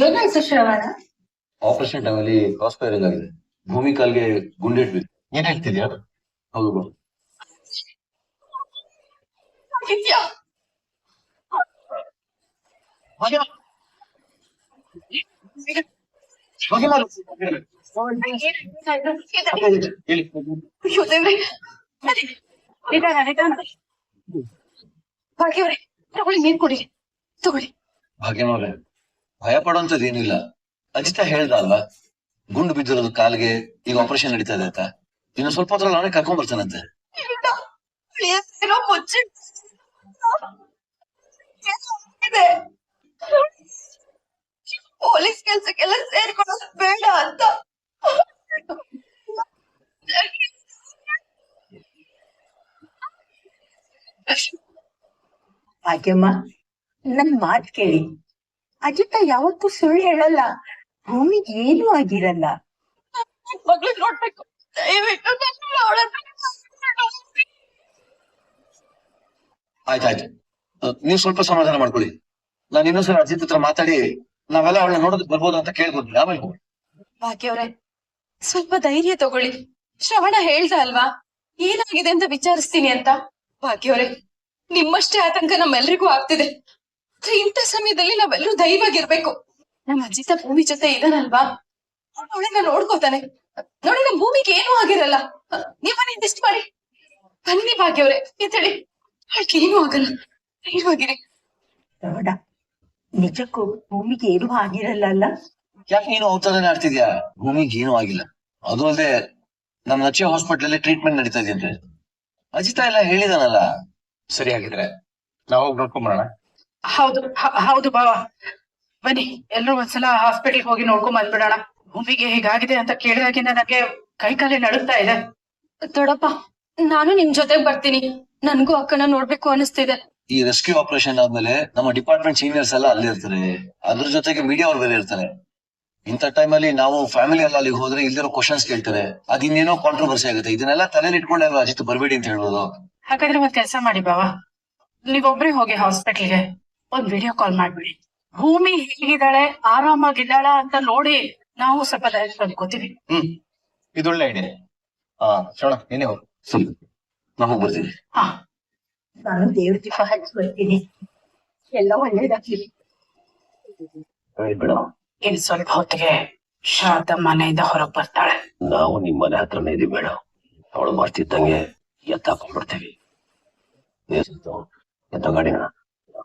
ಏನಾಯ್ತು ಶ್ರವಣ? ಆಪರೇಷನ್ ಟೈಮಲ್ಲಿ ಕ್ರಾಸ್ ಫೈರಿಂಗ್ ಆಗಿದೆ. ಭೂಮಿ ಕಾಲ್ಗೆ ಗುಂಡೇಟ್ ಬಿತ್ತು. ಏನ್ ಹೇಳ್ತಿದ್ಯಾ? ಹೌದು ಬಾ. ವಿದ್ಯಾ, ಅಯ್ಯೋ ದೇವ್ರೆ, ನಿಧಾನ. ಭಾಗ್ಯವ್ರೆ, ತಗೊಳ್ಳಿ, ನೀರ್ ಕುಡಿ, ತಗೊಳ್ಳಿ. ಭಾಗ್ಯನವ್ರೆ, ಭಯ ಪಡೋಂಥದ್ದು ಏನಿಲ್ಲ. ಅಜಿತ ಹೇಳ್ದ ಅಲ್ವಾ, ಗುಂಡು ಬಿದ್ದಿರೋದು ಕಾಲ್ಗೆ, ಈಗ ಆಪರೇಷನ್ ನಡೀತಾ ಇದೆ ಅಂತ. ಇನ್ನು ಸ್ವಲ್ಪ ಹೊತ್ತಲ್ಲಿ ಅವನೇ ಕರ್ಕೊಂಡ್ ಬರ್ತಾನಂತೆ. ಏನೋ ಮುಚ್ಚಿ ಇದೆ. ಪೊಲೀಸ್ ಕೆಲ್ಸಕ್ಕೆಲ್ಲ ಸೇರ್ಕೊಳ್ಳೋದು ಬೇಡ ಅಂತ. ಭಾಗ್ಯಮ್ಮ, ನನ್ ಮಾತ್ ಕೇಳಿ. ಅಜಿತ ಯಾವತ್ತೂ ಸುಳ್ಳು ಹೇಳಲ್ಲ. ಭೂಮಿಗೆ ಏನೂ ಆಗಿರಲ್ಲ. ಮಗಳು ನೋಡ್ಬೇಕು, ದಯವಿಟ್ಟು ಆಯ್ತಾಯ್ತು, ನೀವು ಸ್ವಲ್ಪ ಸಮಾಧಾನ ಮಾಡ್ಕೊಳ್ಳಿ. ನಾನು ಇನ್ನೊಂದ್ಸಲ ಅಜಿತ್ ಹತ್ರ ಮಾತಾಡಿ ನಾವೆಲ್ಲ ಅವಳನ್ನ ನೋಡೋದಕ್ಕೆ ಬರ್ಬೋದು ಅಂತ ಕೇಳ್ಬೋದು. ಆಮೇಲೆ ಹೋಗಿ. ಭಾಗ್ಯವ್ರೆ, ಸ್ವಲ್ಪ ಧೈರ್ಯ ತಗೊಳ್ಳಿ. ಶ್ರವಣ ಹೇಳ್ದ ಅಲ್ವಾ, ಏನಾಗಿದೆ ಅಂತ ವಿಚಾರಿಸ್ತೀನಿ ಅಂತ. ಭಾಗ್ಯವ್ರೆ, ನಿಮ್ಮಷ್ಟೇ ಆತಂಕ ನಮ್ಮೆಲ್ರಿಗೂ ಆಗ್ತಿದೆ. ಇಂಥ ಸಮಯದಲ್ಲಿ ನಾವೆಲ್ಲರೂ ಧೈರ್ಯವಾಗಿರ್ಬೇಕು. ನಮ್ಮ ಅಜಿತ ಭೂಮಿ ಜೊತೆ ಇದಾನಲ್ವಾ, ಅವಳನ್ನ ನೋಡ್ಕೋತಾನೆ. ನೋಡಿ, ನಮ್ ಭೂಮಿಗೆ ಏನೂ ಆಗಿರಲ್ಲ. ನೀವನ್ನ ಇದಿಷ್ಟು ಮಾಡಿ ಬನ್ನಿ ಭಾಗ್ಯವ್ರೆ, ಎದ್ದೇಳಿ. ಅವಳಿಗೆ ಏನೂ ಆಗಲ್ಲ, ಧೈರ್ಯವಾಗಿರಿ. ನೋಡ, ನಿಜಕ್ಕೂ ಭೂಮಿಗೆ ಏನೂ ಆಗಿರಲ್ಲ ಅಲ್ಲ? ಯಾಕೆ ನೀನು ಔತರನೇ ಆಡ್ತಿದ್ಯಾ? ಭೂಮಿಗೆ ಏನೂ ಆಗಿಲ್ಲ. ಅದು ಅಲ್ಲದೆ ನಮ್ಮ ನಚ್ಚೆ ಹಾಸ್ಪಿಟಲ್ ಅಲ್ಲಿ ಟ್ರೀಟ್ಮೆಂಟ್ ನಡೀತಾ ಇದೆಯಂತೆ. ಅಜಿತ ಎಲ್ಲ ಹೇಳಿದಾನಲ್ಲ. ಸರಿ, ಆಗಿದ್ರೆ ನಾವು ಹೋಗಿ ನೋಡ್ಕೊಂಬರೋಣ. ಹೌದು ಬಾವ, ಬನ್ನಿ ಎಲ್ರೂ ಒಂದ್ಸಲ ಹಾಸ್ಪಿಟಲ್ ಹೋಗಿ ನೋಡ್ಕೊಂಡ್ ಬಂದ್ಬಿಡೋಣ. ಭೂಮಿಗೆ ಹೀಗಾಗಿದೆ ಅಂತ ಕೇಳಿದಾಗಿಂದ ನನಗೆ ಕೈ ಕಾಲೇ ನಡುಗ್ತಾ ಇದೆ. ದೊಡ್ಡಪ್ಪ, ನಾನು ನಿಮ್ ಜೊತೆಗ್ ಬರ್ತೀನಿ. ನನ್ಗೂ ಅಕ್ಕನ ನೋಡ್ಬೇಕು ಅನಿಸ್ತಿದೆ. ಈ ರೆಸ್ಕ್ಯೂ ಆಪರೇಷನ್ ಆದ್ಮೇಲೆ ನಮ್ಮ ಡಿಪಾರ್ಟ್ಮೆಂಟ್ ಸೀನಿಯರ್ಸ್ ಎಲ್ಲ ಅಲ್ಲೇ ಇರ್ತಾರೆ. ಅದ್ರ ಜೊತೆಗೆ ಮೀಡಿಯಾ ಅವ್ರು ಬೇರೆ ಇರ್ತಾರೆ. ಇಂಥ ಟೈಮಲ್ಲಿ ನಾವು ಫ್ಯಾಮಿಲಿ ಎಲ್ಲ ಅಲ್ಲಿಗೆ ಹೋದ್ರೆ ಇಲ್ಲಿರೋ ಕ್ವಶನ್ಸ್ ಕೇಳ್ತಾರೆ. ಅದಿನ್ನೇನೋ ಕಾಂಟ್ರವರ್ಸಿ ಆಗುತ್ತೆ. ಇದನ್ನೆಲ್ಲ ತಲೆಯಲ್ಲಿ ಇಟ್ಕೊಂಡಲ್ವಾ ಅಜಿತ್ ಬರ್ಬೇಡಿ ಅಂತ ಹೇಳ್ಬೋದು. ಹಾಗಾದ್ರೆ ಒಂದ್ ಕೆಲಸ ಮಾಡಿ ಬಾವ, ನೀವೊಬ್ರೇ ಹೋಗಿ ಹಾಸ್ಪಿಟಲ್ಗೆ ಒಂದ್ ವಿಡಿಯೋ ಕಾಲ್ ಮಾಡ್ಬಿಡಿ. ಭೂಮಿ ಹೇಗಿದ್ದಾಳೆ, ಆರಾಮಾಗಿದ್ದಾಳ ಅಂತ ನೋಡಿ ನಾವು ಸ್ವಲ್ಪ ಧೈರ್ಯ ತಂದ್ಕೋತೀವಿ. ಇದೊಳ್ಳೆ ಐಡಿಯಾ. ಶ್ರವಣ, ನೀನೇ ಹೋಗು. ಸರಿ, ನಾವು ಹೋಗಿ ಬರ್ತೀವಿ. ಹಾ, ನಾನು ದೇವ್ರ ದೀಪ ಹಚ್ಚಿ ಬರ್ತೀನಿ. ಎಲ್ಲ ಒಳ್ಳೇದಾಗ್ಲಿ. ಬೇಡ, ಇನ್ ಸ್ವಲ್ಪ ಹೊತ್ತಿಗೆ ಶಾರದ ಮನೆಯಿಂದ ಹೊರಗ್ ಬರ್ತಾಳೆ. ನಾವು ನಿಮ್ ಮನೆ ಹತ್ರನೇ ಇದೀವಿ. ಬೇಡ, ಅವಳು ಮಾಡ್ತಿದ್ದಂಗೆ ಎತ್ತಾಕೊಂಡ್ಬಿಡ್ತೀವಿ. ಎತ್ತ ಗಾಡಿನ.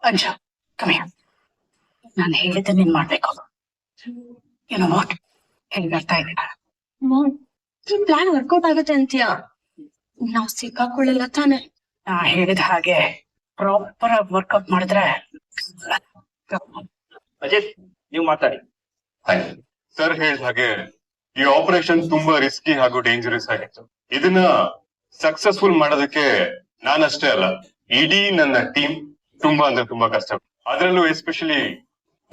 ಅಂಜು, ಕಮ್ಮಿ, ನಾನು ಹೇಳಿದ್ದೆ ನೀನ್ ಮಾಡ್ಬೇಕು. ಏನೋ ವಾಟ್ ಹೇಳ್ತಾ ಇದ್ದೀನ. ಈ ಪ್ಲಾನ್ ವರ್ಕೌಟ್ ಆಗುತ್ತೆ ಅಂತೀಯ? ನಾವ್ ಸಿಕ್ಕಾಕೊಳ್ಳಲ್ಲ ತಾನೆ? ನಾ ಹೇಳಿದ ಹಾಗೆ ಪ್ರಾಪರ್ ಆಗಿ ವರ್ಕೌಟ್ ಮಾಡಿದ್ರೆ. ಅಜಿತ್, ನೀವು ಮಾತಾಡಿ. ಸರ್ ಹೇಳಿದ ಹಾಗೆ ಈ ಆಪರೇಷನ್ ತುಂಬಾ ರಿಸ್ಕಿ ಹಾಗೂ ಡೇಂಜರಸ್ ಆಗಿತ್ತು. ಇದನ್ನ ಸಕ್ಸಸ್ಫುಲ್ ಮಾಡೋದಕ್ಕೆ ನಾನಷ್ಟೇ ಅಲ್ಲ, ಇಡೀ ನನ್ನ ಟೀಮ್ ತುಂಬಾ ಅಂದ್ರೆ ತುಂಬಾ ಕಷ್ಟ. ಅದರಲ್ಲೂ ಎಸ್ಪೆಷಲಿ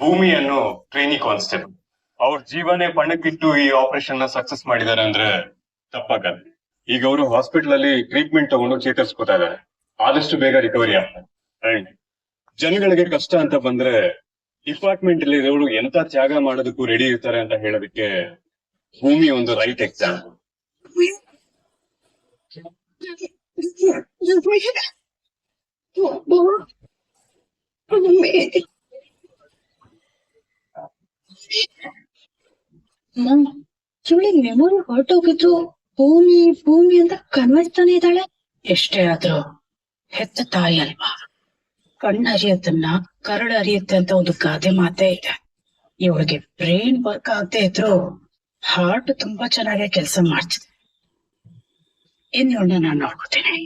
ಭೂಮಿ ಅನ್ನೋ ಟ್ರೈನಿ ಕಾನ್ಸ್ಟೇಬಲ್, ಅವ್ರ ಜೀವನೇ ಪಣಕ್ಕಿಟ್ಟು ಈ ಆಪರೇಷನ್ ನ ಸಕ್ಸಸ್ ಮಾಡಿದ್ದಾರೆ ಅಂದ್ರೆ ತಪ್ಪಾಗಲ್ಲ. ಈಗ ಅವರು ಹಾಸ್ಪಿಟಲ್ ಅಲ್ಲಿ ಟ್ರೀಟ್ಮೆಂಟ್ ತಗೊಂಡು ಚೇತರಿಸ್ಕೊತಾ ಇದ್ದಾರೆ. ಆದಷ್ಟು ಬೇಗ ರಿಕವರಿ ಆಗ್ತಾರೆ. ಜನಗಳಿಗೆ ಕಷ್ಟ ಅಂತ ಬಂದ್ರೆ ಡಿಪಾರ್ಟ್ಮೆಂಟ್ ಅಲ್ಲಿ ಇರೋರು ಎಂತ ತ್ಯಾಗ ಮಾಡೋದಕ್ಕೂ ರೆಡಿ ಇರ್ತಾರೆ ಅಂತ ಹೇಳೋದಕ್ಕೆ ಭೂಮಿ ಒಂದು ರೈಟ್ ಎಕ್ಸಾಂಪಲ್. ಇವಳಿಗೆ ಮೆಮೊರಿ ಹೊರಟೋಗಿದ್ದು. ಭೂಮಿ ಅಂತ ಕನ್ವರ್ಸ್ತಾನೆ ಇದ್ದಾಳೆ. ಎಷ್ಟೇ ಆದ್ರೂ ಹೆತ್ತ ತಾಯಿ ಅಲ್ವಾ, ಕಣ್ಣು ಹರಿಯತ್ತನ್ನ ಕರಳು ಹರಿಯುತ್ತೆ ಅಂತ ಒಂದು ಗಾದೆ ಮಾತೇ ಇದೆ. ಇವಳಿಗೆ ಬ್ರೈನ್ ವರ್ಕ್ ಆಗದೆ ಇದ್ರು ಹಾರ್ಟ್ ತುಂಬಾ ಚೆನ್ನಾಗಿ ಕೆಲಸ ಮಾಡ್ತಿದೆ. ಇನ್ ಇವಳನ್ನ ನಾನು ನೋಡ್ಕೋತೀನಿ.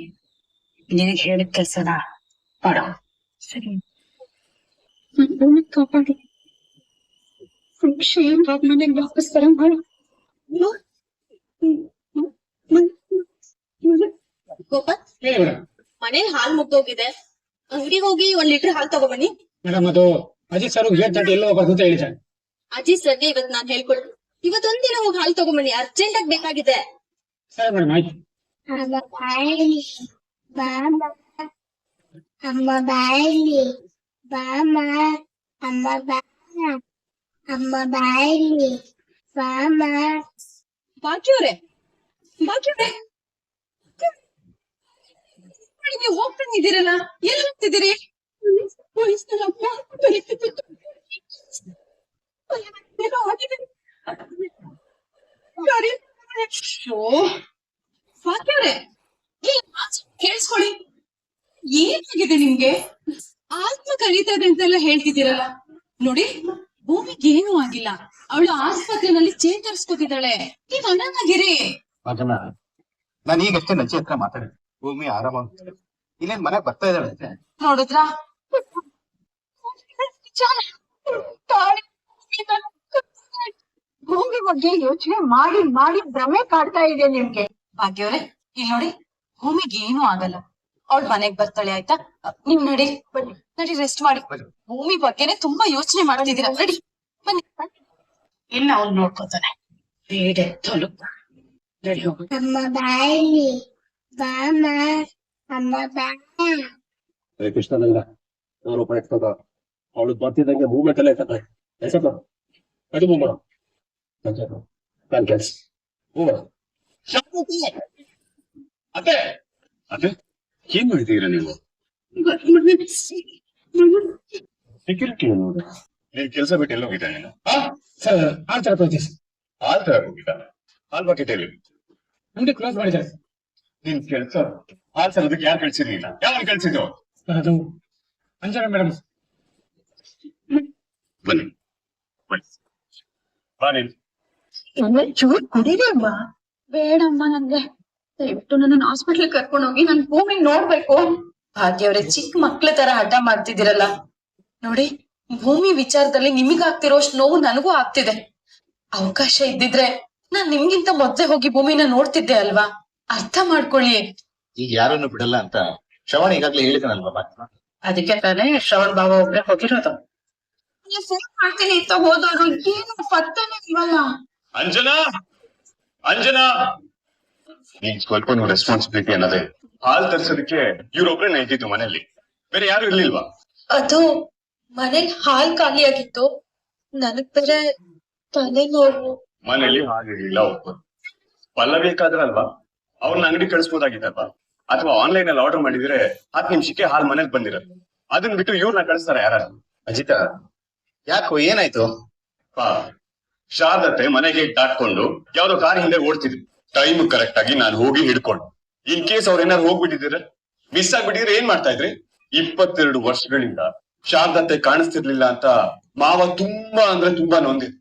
ನಿನಗೆ ಹೇಳಿದ ಕೆಲ್ಸನ ಮಾಡೋ. ಸರಿ, ಕಾಪಾಡಿ ಮನೆಗೆ ವಾಪಸ್ ಬರಂಗ್ ಮಾಡು. ಗೋಪಾಲ್, ಮನೇಲಿ ಹಾಲ್ ಮುಗ್ದೋಗಿದೆ. ಅಂಗಡಿಗೆ ಹೋಗಿ 1 ಲೀಟರ್ ಹಾಲ್ ತಗೊಬನ್ನಿ. ಮೇಡಮ್, ಅದು ಅಜಿತ್ ಸರ್ ಎಲ್ಲೋ ಹೋಗ್ಬಾರ್ದು ಅಂತ ಹೇಳಿದ್ದಾರೆ. ಅಜ್ಜಿ ಸರ್ಗೆ ಇವತ್ ನಾನ್ ಹೇಳ್ಕೊಡ್ತೀನಿ. ಇವತ್ತೊಂದಿನ ಹೋಗಿ ಹಾಲ್ ತಗೊಬನ್ನಿ, ಅರ್ಜೆಂಟ್ ಆಗಿ ಬೇಕಾಗಿದೆ. ಸರಿ ಮೇಡಮ್, ಆಯ್ತು. ಅಮ್ಮ ಬಾಯಿ ಬಾಮ ಅಮ್ಮ ಬಾ ಅಮ್ಮ ಬಾಯಿ ಬಾಮ ಭಾಗ್ಯವ್ರೆ ಭಾಗ್ಯವ್ರೆ ನೀವು ಹೋಗ್ತಾನೆ ಇದ್ದೀರಲ್ಲ ಎಲ್ಲಿ ಹೋಗ್ತಿದ್ದೀರಿ? ಭಾಗ್ಯವ್ರೆ ಕೇಳಿಸ್ಕೊಳ್ಳಿ, ಏನಾಗಿದೆ ನಿಮ್ಗೆ? ಆತ್ಮ ಕರೀತಾ ಇದೆ ಅಂತೆಲ್ಲ ಹೇಳ್ತಿದ್ದೀರಲ್ಲ. ನೋಡಿ, ಭೂಮಿಗೆ ಏನೂ ಆಗಿಲ್ಲ, ಅವಳು ಆಸ್ಪತ್ರೆನಲ್ಲಿ ಚೇತರಿಸ್ಕೊತಿದ್ದಾಳೆ. ನೀವ್ ಅನಾಥಾಗಿರಿ. ಅದನ್ನ ನಾನು ಈಗಷ್ಟೇ ನಂಚೆ ಹತ್ರ ಮಾತಾಡಿದೆ. ಭೂಮಿ ಆರಾಮ ಇಲ್ಲೇನ್ ಮನೆಗ್ ಬರ್ತಾ ಇದ್ದಾಳೆ. ನೋಡಿದ್ರಾ? ಭೂಮಿ ಬಗ್ಗೆ ಯೋಚನೆ ಮಾಡಿ ಮಾಡಿ ಭ್ರಮೆ ಕಾಡ್ತಾ ಇದೆ ನಿಮ್ಗೆ. ಭಾಗ್ಯವ್ರೆ, ಇಲ್ಲಿ ನೋಡಿ, ಭೂಮಿಗೆ ಏನೂ ಆಗಲ್ಲ, ಅವಳು ಮನೆಗ್ ಬರ್ತಾಳೆ, ಆಯ್ತಾ? ನೀವ್ ನಡಿ, ಬನ್ನಿ, ನಡಿ, ರೆಸ್ಟ್ ಮಾಡಿ. ಭೂಮಿ ಬಗ್ಗೆನೆ ತುಂಬಾ ಯೋಚನೆ ಮಾಡ್ತಿದ್ದೀರಾ, ನಡಿ ಬನ್ನಿ. ಇನ್ನ ಅವ್ನ್ ನೋಡ್ಕೋತಾನೆ. ಬೇಡೆ ತೊಲಗು. ನಡಿ ಹೋಗು. ಅಮ್ಮ ಬಾಯಿ ಬಾಮ ಅಮ್ಮ ಬಾಮ ಕೃಷ್ಣನಲ್ಲ ಅವರು ಪಡ್ತದ ಅವಳು ಬರ್ತಿದ್ದಂಗೆ ಮೂವ್ಮೆಂಟ್ ಎಲ್ಲ ಇರ್ತದೆ. ಅದು ಮೂವ್ ಮಾಡೋ ನಾನು ಕೆಲ್ಸ ಅದೇ ಅದೇ ಏನ್ ಮಾಡಿದೀರ ನೀವು? ಸೆಕ್ಯೂರಿಟಿ ನೀನ್ ಕೆಲಸ ಬಿಟ್ಟು ಎಲ್ಲ ಹೋಗಿದ್ದ ನೀನು? ಸರ್ ಆಚಾರ ತೋರಿಸಿ ಹಾಲ್ ತಯಾರು ಹೋಗಿದ್ದ? ಹಾಲ್ ಬಕೆಟ್ ಎಲ್ಲಿ? ಅಂಗಡಿ ಕ್ಲೋಸ್ ಮಾಡಿದ್ದಾರೆ. ನಿನ್ ಕೆಲಸ ಹಾಲ್ ತರೋದಕ್ಕೆ ಯಾರು ಕಳ್ಸಿರ್ಲಿಲ್ಲ? ಯಾವಾಗ ಕಳ್ಸಿದ್ರು? ಅದು ಅಂಜನ ಮೇಡಮ್. ಬನ್ನಿ ಬನ್ನಿ ಬಾ ನೀನು. ಚೂರ್ ಕುಡೀರಿ ಅಮ್ಮ. ಬೇಡಮ್ಮ, ನನ್ಗೆ ದಯವಿಟ್ಟು ನನ್ನ ಹಾಸ್ಪಿಟ್ಲ್ ಕರ್ಕೊಂಡು ಹೋಗಿ ನನ್ ಭೂಮಿ ನೋಡ್ಬೇಕು. ಭಾಗ್ಯವ್ರೆ, ಚಿಕ್ಕ ಮಕ್ಳ ತರ ಹಠ ಮಾಡ್ತಿದ್ದೀರಲ್ಲ. ನೋಡಿ, ಭೂಮಿ ವಿಚಾರದಲ್ಲಿ ನಿಮಗಾಗ್ತಿರೋಷ್ಟು ನೋವು ನನಗೂ ಆಗ್ತಿದೆ. ಅವಕಾಶ ಇದ್ದಿದ್ರೆ ನಾನ್ ನಿಮ್ಗಿಂತ ಮೊದ್ಲೇ ಹೋಗಿ ಭೂಮಿನ ನೋಡ್ತಿದ್ದೆ ಅಲ್ವಾ? ಅರ್ಥ ಮಾಡ್ಕೊಳ್ಳಿ. ಈಗ ಯಾರನ್ನು ಬಿಡಲ್ಲ ಅಂತ ಶ್ರವಣ ಈಗಾಗ್ಲೇ ಹೇಳಿದನಲ್ವಾ ಮಾತು. ಅದಕ್ಕೆ ತಾನೇ ಶ್ರವಣ್ ಬಾಬಾ ಒಬ್ರೆ ಹೋಗಿರೋದು. ಫೋನ್ ಮಾಡ್ತೀನಿ ಅಂತ ಹೋದವ್ರು ಏನು ಪತ್ತನೇ ಇಲ್ವಲ್ಲ. ಅಂಜನಾ ಅಂಜನಾ, ನೀನ್ ಸ್ವಲ್ಪ ರೆಸ್ಪಾನ್ಸಿಬಿಲಿಟಿ ಅನ್ನೋದೇ. ಹಾಲ್ ತರ್ಸೋದಕ್ಕೆ ಇವ್ರೊಬ್ರೇನ ಇದ್ದಿದ್ದು ಮನೆಯಲ್ಲಿ, ಬೇರೆ ಯಾರು ಇರ್ಲಿಲ್ವಾ? ಅದು ಮನೆಗ್ ಹಾಲ್ ಖಾಲಿ ಆಗಿತ್ತು, ನನಗ್ ಬೇರೆ ತಲೆ ನೋವು. ಮನೇಲಿ ಹಾಲಿರ್ಲಿಲ್ಲ ಒಬ್ಬರು. ಪಲ್ಲವಿ ಬೇಕಾದ್ರಲ್ವಾ ಅವ್ರನ್ನ ಅಂಗಡಿ ಕಳಿಸ್ಬೋದಾಗಿತ್ತಲ್ವಾ? ಅಥವಾ ಆನ್ಲೈನ್ ಅಲ್ಲಿ ಆರ್ಡರ್ ಮಾಡಿದ್ರೆ 10 ನಿಮಿಷಕ್ಕೆ ಹಾಲ್ ಮನೇಲಿ ಬಂದಿರೋದು. ಅದನ್ನ ಬಿಟ್ಟು ಇವ್ರನ್ನ ಕಳಿಸ್ತಾರ ಯಾರು? ಅಜಿತ ಯಾಕೋ ಏನಾಯ್ತು? ಶಾರದತ್ತೆ ಮನೆಗೆ ದಾಟ್ಕೊಂಡು ಯಾವ್ದೋ ಕಾರ್ ಹಿಂದೆ ಓಡ್ತಿದ್ರು. ಟೈಮ್ ಕರೆಕ್ಟ್ ಆಗಿ ನಾನು ಹೋಗಿ ಹಿಡ್ಕೊಂಡು, ಇನ್ ಕೇಸ್ ಅವ್ರ ಏನಾರು ಹೋಗ್ಬಿಟ್ಟಿದ್ರೆ, ಮಿಸ್ ಆಗ್ಬಿಟ್ಟಿದ್ರೆ ಏನ್ ಮಾಡ್ತಾ ಇದ್ರಿ? 22 ವರ್ಷಗಳಿಂದ ಶಾರದತ್ತೆ ಕಾಣಿಸ್ತಿರ್ಲಿಲ್ಲ ಅಂತ ಮಾವ ತುಂಬಾ ಅಂದ್ರೆ ತುಂಬಾ ನೊಂದಿದ್ರು.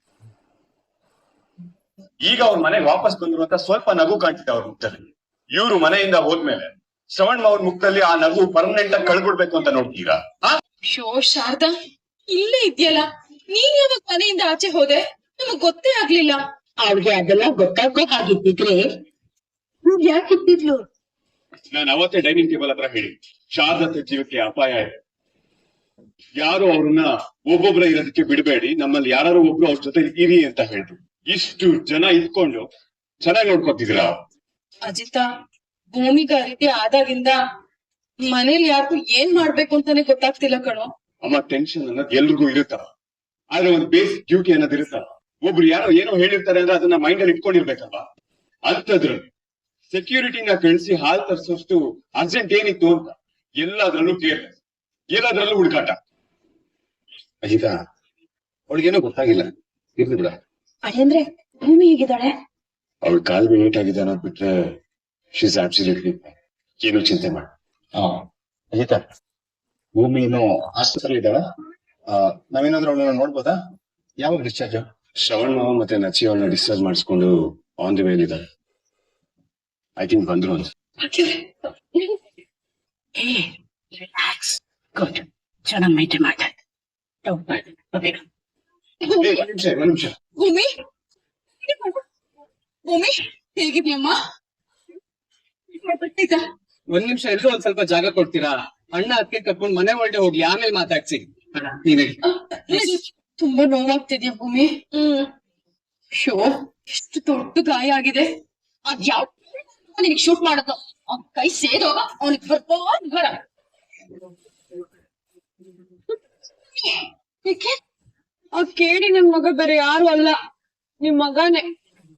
ಈಗ ಅವ್ರ ಮನೆಗೆ ವಾಪಸ್ ಬಂದ್ರು ಅಂತ ಸ್ವಲ್ಪ ನಗು ಕಾಣ್ತಿದ್ದೆ ಅವ್ರ ಮುಖದಲ್ಲಿ. ಇವ್ರು ಮನೆಯಿಂದ ಹೋದ್ಮೇಲೆ ಶ್ರವಣ್ ಅವ್ರ ಮುಖದಲ್ಲಿ ಆ ನಗು ಪರ್ಮನೆಂಟ್ ಆಗಿ ಕಳ್ಬಿಡ್ಬೇಕು ಅಂತ ನೋಡ್ತೀರಾ? ಶೋ ಶಾರದಾ, ಇಲ್ಲೇ ಇದ್ಯಲ್ಲ, ನೀನ್ ಯಾವಾಗ ಮನೆಯಿಂದ ಆಚೆ ಹೋದೆ? ನಮಗ್ ಗೊತ್ತೇ ಆಗ್ಲಿಲ್ಲ. ಅವ್ರಿಗೆ ಅದೆಲ್ಲ ಗೊತ್ತಾಗೋ ಹಾಗಿದ್ದಿದ್ರೆ ಇವ್ರು ಯಾಕೆ ಇದ್ದಿದ್ಲು? ನಾನು ಅವತ್ತೇ ಡೈನಿಂಗ್ ಟೇಬಲ್ ಹತ್ರ ಹೇಳಿ, ಶಾರದತ್ತೆ ಜೀವಕ್ಕೆ ಅಪಾಯ ಇದೆ, ಯಾರು ಅವ್ರನ್ನ ಒಬ್ಬೊಬ್ರ ಇರೋದಕ್ಕೆ ಬಿಡಬೇಡಿ, ನಮ್ಮಲ್ಲಿ ಯಾರು ಒಬ್ರು ಅವ್ರ ಜೊತೆ ಇರಿ ಅಂತ ಹೇಳಿದ್ರು. ಇಷ್ಟು ಜನ ಇಟ್ಕೊಂಡು ಚೆನ್ನಾಗಿ ನೋಡ್ಕೊತಿದ್ರ. ಅಜಿತ, ಭೂಮಿಗೆ ಆ ರೀತಿ ಆದಾಗಿಂದ ಮನೇಲಿ ಯಾರಿಗೂ ಏನ್ ಮಾಡ್ಬೇಕು ಅಂತಾನೆ ಗೊತ್ತಾಗ್ತಿಲ್ಲ ಕಣೋ. ಅಮ್ಮ, ಟೆನ್ಷನ್ ಅನ್ನೋದು ಎಲ್ರಿಗೂ ಇರುತ್ತ, ಆದ್ರೆ ಒಂದು ಬೇಸಿಕ್ ಡ್ಯೂಟಿ ಅನ್ನೋದು ಇರುತ್ತ. ಒಬ್ರು ಯಾರೋ ಏನೋ ಹೇಳಿರ್ತಾರೆ ಅಂದ್ರೆ ಅದನ್ನ ಮೈಂಡ್ ಅಲ್ಲಿ ಇಟ್ಕೊಂಡಿರ್ಬೇಕಲ್ವಾ? ಅಂತದ್ರಲ್ಲಿ ಸೆಕ್ಯೂರಿಟಿನ ಕಳಿಸಿ ಹಾಲ್ ತರಿಸೋಷ್ಟು ಅರ್ಜೆಂಟ್ ಏನಿತ್ತು ಅಂತ ಎಲ್ಲಾದ್ರಲ್ಲೂ ಕೇರ್, ಎಲ್ಲಾದ್ರಲ್ಲೂ ಹುಡುಕಾಟ. ಅಜಿತ ಅವಳಿಗೇನೋ ಗೊತ್ತಾಗಿಲ್ಲ, ಇರ್ಲಿ ಬಿಡ. ಅಂದ್ರೆ ಭೂಮಿ ಹೇಗಿದ್ದಾಳೆ? ಅವಳ ಕಾಲ್ಗೆ ಏಟ್ ಆಗಿದೆ ಅನ್ನೋದ್ ಬಿಟ್ರೆ ಶೀಸ್ ಅಬ್ಸಲ್ಯೂಟ್ಲಿ, ಏನು ಚಿಂತೆ ಮಾಡಿ. ಅಜಿತ ಭೂಮಿ ಇನ್ನು ಆಸ್ಪತ್ರೆ ಇದ್ದಾಳ? ನಾವೇನಾದ್ರೂ ಅವಳನ್ನ ನೋಡ್ಬೋದಾ? ಯಾವಾಗ ಡಿಸ್ಚಾರ್ಜ್? ಶ್ರವಣ್ ಮಾವ ಮತ್ತೆ ನಚಿ ಅವಳನ್ನ ಡಿಸ್ಚಾರ್ಜ್ ಮಾಡಿಸ್ಕೊಂಡು ಆನ್ ದಿ ವೇಲ್ ಇದ್ದಾರೆ. ಐ ಥಿಂಕ್ ಬಂದ್ರು ಅಂತ. ರಿಲ್ಯಾಕ್ಸ್, ಗುಡ್, ಚೆನ್ನಾಗಿ ಮೈಂಟೈನ್ ಮಾಡ್ತಾರೆ. ಒಂದ್ ನಿಮಿಷ. ಭೂಮಿ, ಭೂಮಿ ಹೇಗಿದ್ಯಮ್ಮ? ಒಂದ್ ನಿಮಿಷ ಎಲ್ರು ಒಂದ್ ಸ್ವಲ್ಪ ಜಾಗ ಕೊಡ್ತೀರಾ? ಅಣ್ಣ ಅದಕ್ಕೆ ಕರ್ಕೊಂಡ್ ಮನೆ ಒಳಗೆ ಹೋಗ್ಲಿ, ಆಮೇಲೆ ಮಾತಾಡ್ಸಿ. ನೀವೇ ತುಂಬಾ ನೋವಾಗ್ತಿದ್ಯಾ ಭೂಮಿ? ಶೋ, ಎಷ್ಟು ದೊಡ್ಡ ಗಾಯ ಆಗಿದೆ. ಅದ್ ಯಾವ ನಿನಗ್ ಶೂಟ್ ಮಾಡೋದು? ಅವ್ನ್ ಕೈ ಸೇರೋಗ ಅವನಿಗೆ ಬರ. ಆ ಕೇಳಿ ನನ್ ಮಗ ಬೇರೆ ಯಾರು ಅಲ್ಲ ನಿಮ್ ಮಗನೇ.